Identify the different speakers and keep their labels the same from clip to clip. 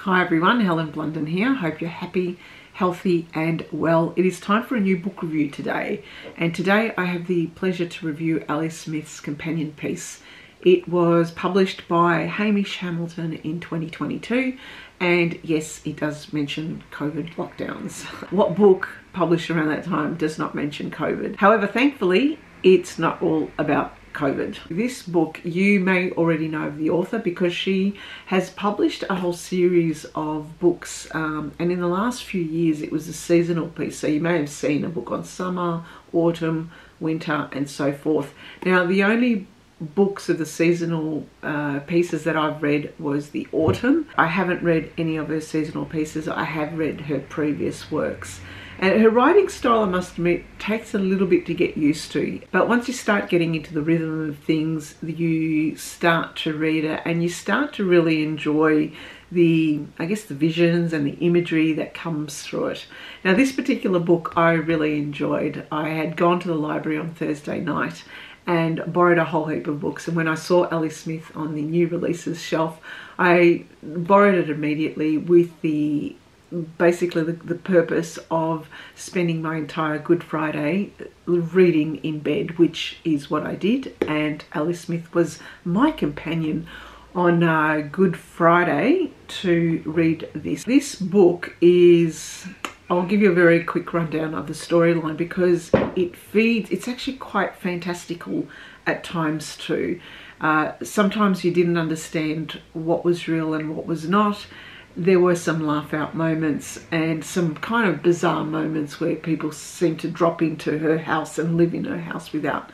Speaker 1: Hi everyone, Helen Blunden here. Hope you're happy, healthy and well. It is time for a new book review today, and today I have the pleasure to review Ali Smith's companion piece. It was published by Hamish Hamilton in 2022, and yes, it does mention COVID lockdowns. What book published around that time does not mention COVID? However, thankfully, it's not all about COVID. This book, you may already know of the author because she has published a whole series of books, and in the last few years it was a seasonal piece, so you may have seen a book on summer, autumn, winter and so forth. Now the only books of the seasonal pieces that I've read was the autumn. I haven't read any of her seasonal pieces. I have read her previous works. And her writing style, I must admit, takes a little bit to get used to. But once you start getting into the rhythm of things, you start to read it and you start to really enjoy the visions and the imagery that comes through it. Now, this particular book I really enjoyed. I had gone to the library on Thursday night and borrowed a whole heap of books. And when I saw Ali Smith on the new releases shelf, I borrowed it immediately with basically the purpose of spending my entire Good Friday reading in bed, which is what I did. And Ali Smith was my companion on Good Friday to read this. This book is, I'll give you a very quick rundown of the storyline because it's actually quite fantastical at times too. Sometimes you didn't understand what was real and what was not. There were some laugh out moments and some kind of bizarre moments where people seem to drop into her house and live in her house without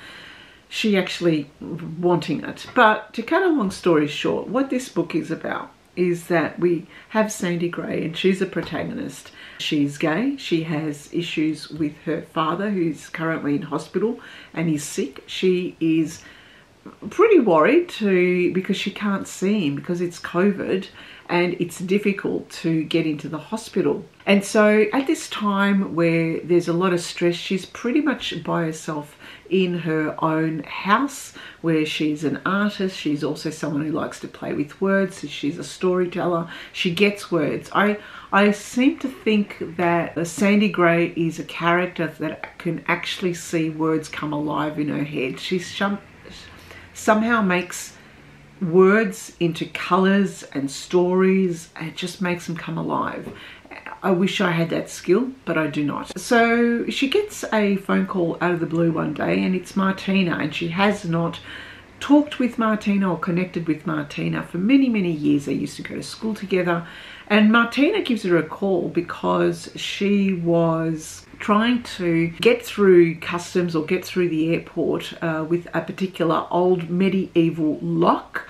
Speaker 1: she actually wanting it. But to cut a long story short, what this book is about is that we have Sandy Gray, and she's a protagonist. She's gay. She has issues with her father, who's currently in hospital and he's sick. She is pretty worried because she can't see him because it's COVID and it's difficult to get into the hospital. And so at this time where there's a lot of stress, she's pretty much by herself in her own house where she's an artist. She's also someone who likes to play with words. She's a storyteller. She gets words. I seem to think that Sandy Gray is a character that can actually see words come alive in her head. She's somehow makes words into colours and stories, and it just makes them come alive. I wish I had that skill, but I do not. So she gets a phone call out of the blue one day, and it's Martina, and she has not talked with Martina or connected with Martina for many, many years. They used to go to school together, and Martina gives her a call because she was trying to get through customs or get through the airport with a particular old medieval lock.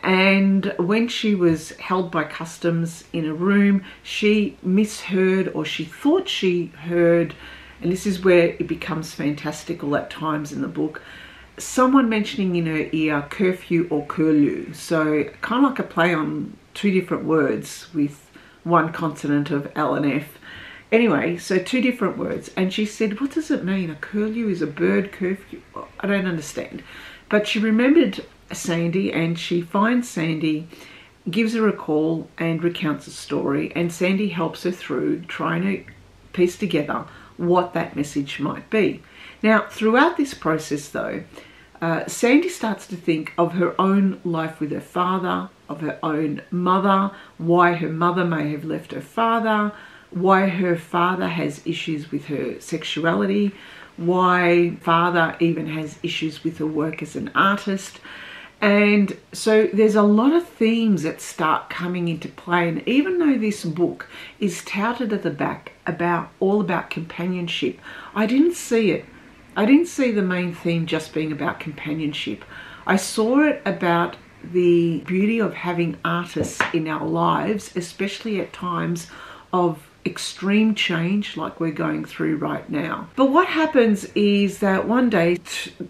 Speaker 1: And when she was held by customs in a room, she misheard, or she thought she heard, and this is where it becomes fantastical at times in the book, someone mentioning in her ear curfew or curlew. So kind of like a play on two different words with one consonant of L and F. Anyway, so two different words. And she said, what does it mean? A curlew is a bird, curfew? I don't understand. But she remembered Sandy, and she finds Sandy, gives her a call and recounts a story. And Sandy helps her through trying to piece together what that message might be. Now, throughout this process though, Sandy starts to think of her own life with her father, of her own mother, why her mother may have left her father, why her father has issues with her sexuality, why father even has issues with her work as an artist. And so there's a lot of themes that start coming into play. And even though this book is touted at the back all about companionship, I didn't see it. I didn't see the main theme just being about companionship. I saw it about the beauty of having artists in our lives, especially at times of extreme change like we're going through right now. But what happens is that one day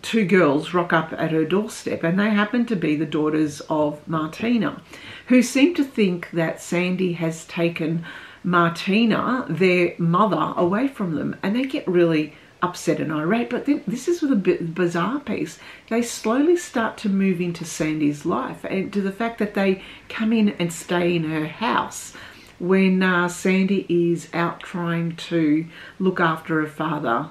Speaker 1: two girls rock up at her doorstep, and they happen to be the daughters of Martina, who seem to think that Sandy has taken Martina, their mother, away from them, and they get really upset and irate. But then this is the bizarre piece. They slowly start to move into Sandy's life, and to the fact that they come in and stay in her house when Sandy is out trying to look after her father,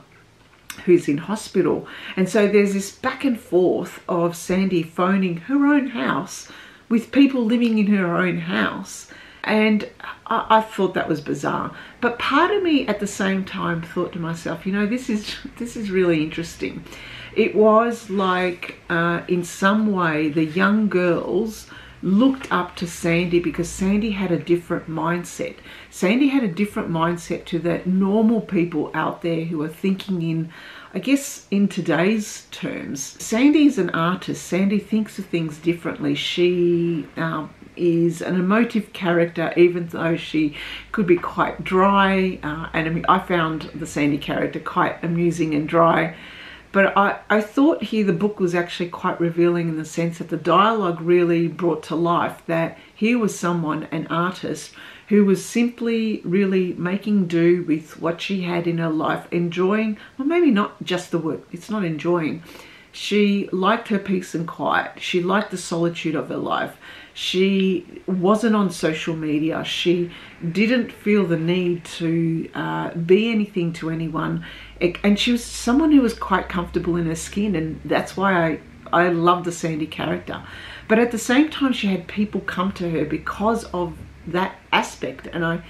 Speaker 1: who's in hospital. And so there's this back and forth of Sandy phoning her own house with people living in her own house. And I thought that was bizarre. But part of me at the same time thought to myself, you know, this is really interesting. It was like in some way the young girls looked up to Sandy because Sandy had a different mindset. Sandy had a different mindset to the normal people out there who are thinking in, I guess, in today's terms. Sandy is an artist. Sandy thinks of things differently. She is an emotive character, even though she could be quite dry. And I mean, I found the Sandy character quite amusing and dry. But I thought here the book was actually quite revealing in the sense that the dialogue really brought to life that here was someone, an artist, who was simply really making do with what she had in her life, enjoying, well, maybe not just the word, it's not enjoying. She liked her peace and quiet. She liked the solitude of her life. She wasn't on social media. She didn't feel the need to be anything to anyone. And she was someone who was quite comfortable in her skin, and that's why I love the Sandy character. But at the same time, she had people come to her because of that aspect. And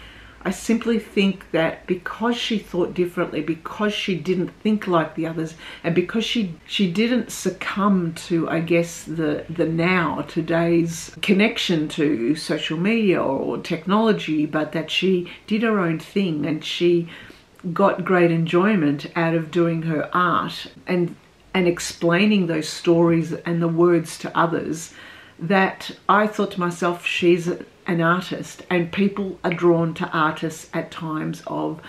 Speaker 1: I simply think that because she thought differently, because she didn't think like the others, and because she didn't succumb to, I guess, today's connection to social media or technology, but that she did her own thing and she got great enjoyment out of doing her art and explaining those stories and the words to others, that I thought to myself, she's an artist, and people are drawn to artists at times of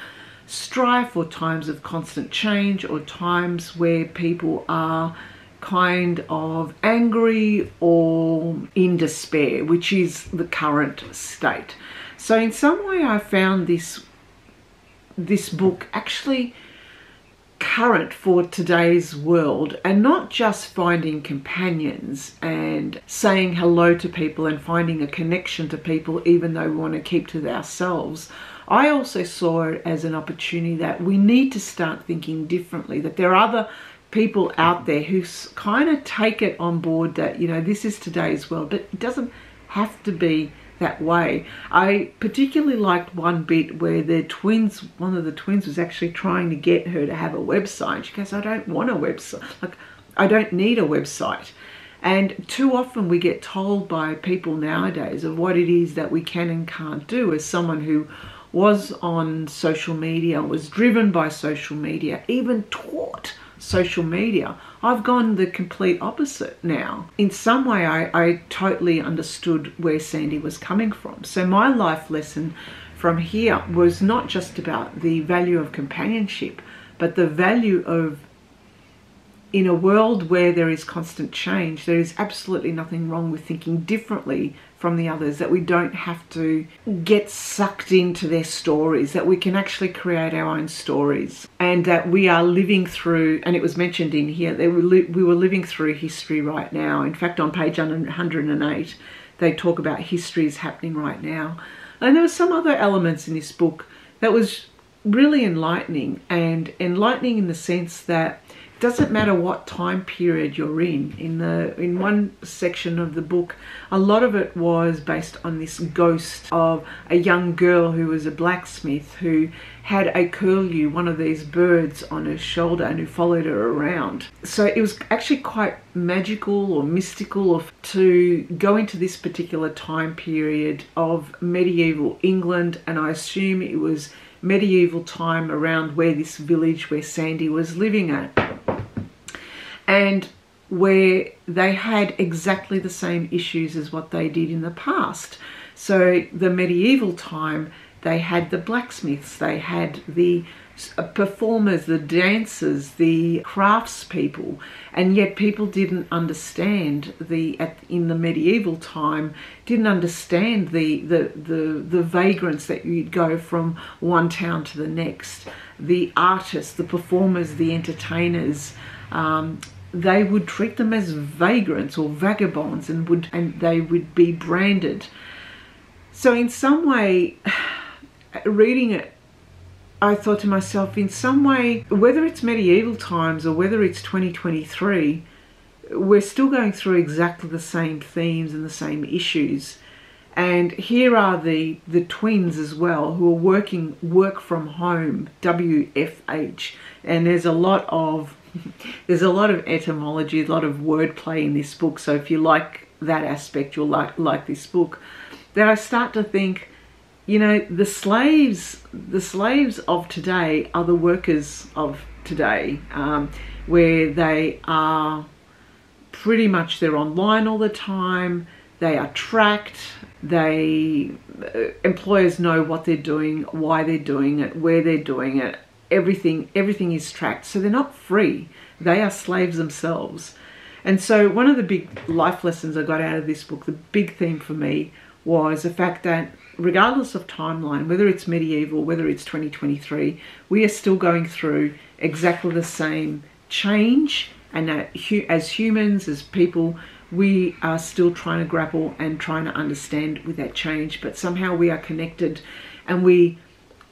Speaker 1: strife or times of constant change or times where people are kind of angry or in despair, which is the current state. So in some way I found this book actually current for today's world, and not just finding companions and saying hello to people and finding a connection to people even though we want to keep to ourselves. I also saw it as an opportunity that we need to start thinking differently, that there are other people out there who kind of take it on board that, you know, this is today's world, but it doesn't have to be that way. I particularly liked one bit where one of the twins was actually trying to get her to have a website. She goes, I don't want a website. Like, I don't need a website. And too often we get told by people nowadays of what it is that we can and can't do. As someone who was on social media, was driven by social media, even taught social media, I've gone the complete opposite now. In some way, I totally understood where Sandy was coming from. So my life lesson from here was not just about the value of companionship, but the value of, in a world where there is constant change, there is absolutely nothing wrong with thinking differently from the others, that we don't have to get sucked into their stories, that we can actually create our own stories, and that we are living through, and it was mentioned in here, that we were living through history right now. In fact, on page 108, they talk about history is happening right now. And there were some other elements in this book that was really enlightening, and enlightening in the sense that it doesn't matter what time period you're in. In one section of the book, a lot of it was based on this ghost of a young girl who was a blacksmith who had a curlew, one of these birds, on her shoulder, and who followed her around. So it was actually quite magical or mystical to go into this particular time period of medieval England, and I assume it was medieval time around where this village where Sandy was living at, and where they had exactly the same issues as what they did in the past. So the medieval time, they had the blacksmiths, they had the performers, the dancers, the craftspeople, and yet people didn't understand in the medieval time, didn't understand the vagrants that you'd go from one town to the next. The artists, the performers, the entertainers, they would treat them as vagrants or vagabonds, and they would be branded. So in some way, reading it, I thought to myself, in some way, whether it's medieval times or whether it's 2023, we're still going through exactly the same themes and the same issues. And here are the twins as well, who are work from home, WFH, and there's a lot of etymology, a lot of wordplay in this book. So if you like that aspect, you'll like this book. Then I start to think, you know, the slaves of today are the workers of today, where they are pretty much, they're online all the time, they are tracked, employers know what they're doing, why they're doing it, where they're doing it, everything is tracked. So they're not free, they are slaves themselves. And so one of the big life lessons I got out of this book, the big theme for me, was the fact that regardless of timeline, whether it's medieval, whether it's 2023, we are still going through exactly the same change. And as humans, as people, we are still trying to grapple and trying to understand with that change. But somehow we are connected, and we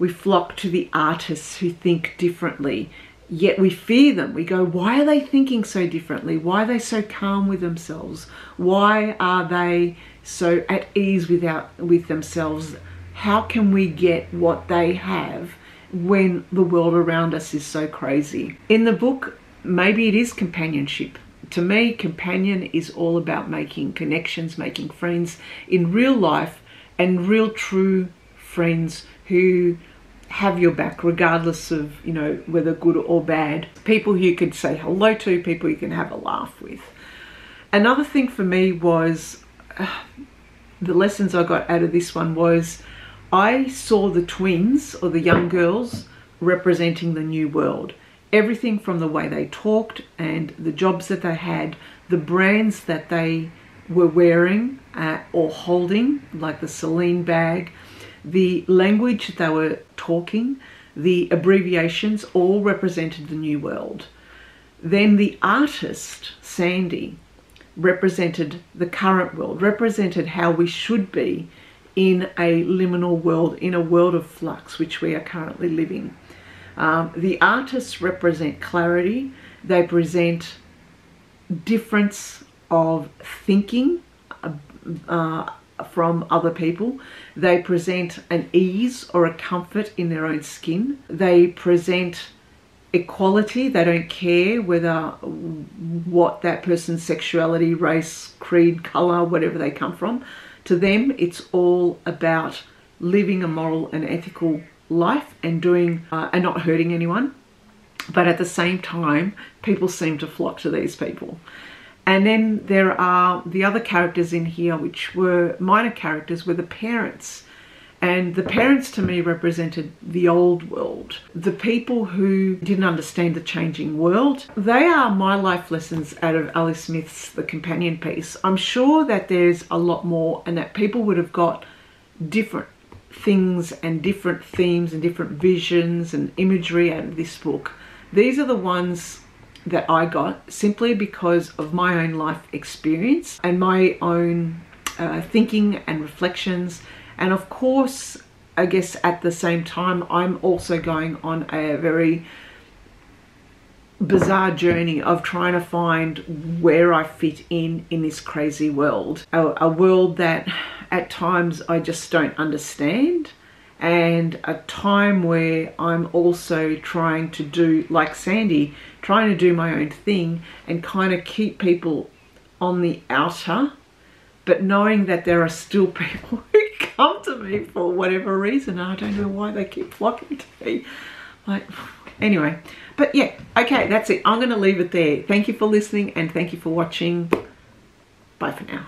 Speaker 1: flock to the artists who think differently. Yet we fear them. We go, why are they thinking so differently? Why are they so calm with themselves? Why are they so at ease with themselves? How can we get what they have when the world around us is so crazy? In the book, maybe it is companionship. To me, companion is all about making connections, making friends in real life, and real true friends who have your back regardless of, you know, whether good or bad. People who you can say hello to, people you can have a laugh with. Another thing for me was, the lessons I got out of this one was, I saw the twins, or the young girls, representing the new world. Everything from the way they talked and the jobs that they had, the brands that they were wearing or holding, like the Celine bag, the language that they were talking, the abbreviations, all represented the new world. Then the artist, Sandy, represented the current world, represented how we should be in a liminal world, in a world of flux, which we are currently living. The artists represent clarity. They present difference of thinking from other people. They present an ease or a comfort in their own skin. They present equality. They don't care what that person's sexuality, race, creed, color, whatever they come from. To them, it's all about living a moral and ethical life and and not hurting anyone. But at the same time, people seem to flock to these people. And then there are the other characters in here, which were minor characters, were the parents. And the parents to me represented the old world. The people who didn't understand the changing world. They are my life lessons out of Ali Smith's The Companion piece. I'm sure that there's a lot more, and that people would have got different things and different themes and different visions and imagery out of this book. These are the ones that I got simply because of my own life experience and my own thinking and reflections. And of course, I guess at the same time, I'm also going on a very bizarre journey of trying to find where I fit in this crazy world. A world that at times I just don't understand, and a time where I'm also trying to do, like Sandy, trying to do my own thing and kind of keep people on the outer, but knowing that there are still people who come to me for whatever reason. I don't know why they keep flocking to me. Like, anyway, but yeah, okay, that's it. I'm going to leave it there. Thank you for listening, and thank you for watching. Bye for now.